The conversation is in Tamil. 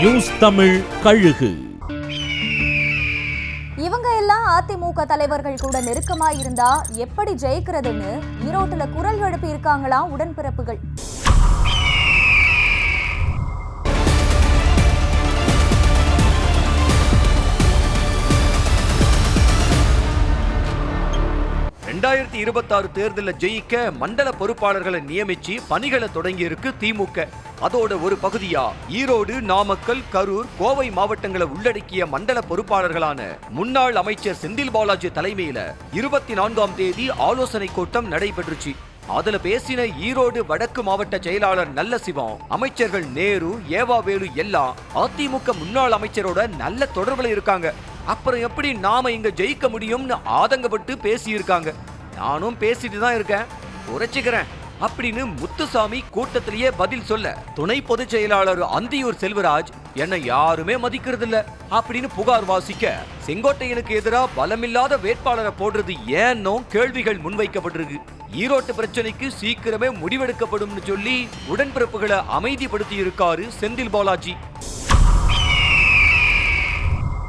நியூஸ் தமிழ் கழுகு. இவங்க எல்லாம் அதிமுக தலைவர்கள் கூட நெருக்கமா இருந்தா எப்படி ஜெயிக்கிறதுன்னு ஈரோட்டுல குரல் எழுப்பி இருக்காங்களாம் உடன்பிறப்புகள். ரெண்டாயிரத்தி 26 தேர்தலில் ஜெயிக்க மண்டல பொறுப்பாளர்களை நியமிச்சு பணிகளை தொடங்கி இருக்கு திமுக. அதோட ஒரு பகுதியா ஈரோடு, நாமக்கல், கரூர், கோவை மாவட்டங்களை உள்ளடக்கிய மண்டல பொறுப்பாளர்களான முன்னாள் அமைச்சர் செந்தில் பாலாஜி தலைமையில 24ஆம் தேதி ஆலோசனை கூட்டம் நடைபெற்றுச்சு. அதுல பேசின ஈரோடு வடக்கு மாவட்ட செயலாளர் நல்ல சிவம், அமைச்சர்கள் நேரு, ஏவாவேலு எல்லாம் அதிமுக முன்னாள் அமைச்சரோட நல்ல தொடர்புல இருக்காங்க. அப்புறம் எப்படி நாம இங்க ஜெயிக்க முடியும்னு ஆதங்கப்பட்டு பேசியிருக்காங்க. நானும் பேசிட்டு தான் இருக்கேன், குறைச்சிக்கிறேன் அப்படின்னு முத்துசாமி கூட்டத்திலேயே பதில் சொல்ல, துணை பொதுச் செயலாளர் அந்தியூர் செல்வராஜ் என்ன யாருமே மதிக்கிறது இல்ல அப்படின்னு புகார் வாசிக்க, செங்கோட்டையனுக்கு எதிராக பலமில்லாத வேட்பாளரை போடுறது ஏன்னோ கேள்விகள் முன்வைக்கப்பட்டிருக்கு. ஈரோட்டு பிரச்சனைக்கு சீக்கிரமே முடிவெடுக்கப்படும் சொல்லி உடன்பிறப்புகளை அமைதிப்படுத்தி இருக்காரு செந்தில் பாலாஜி.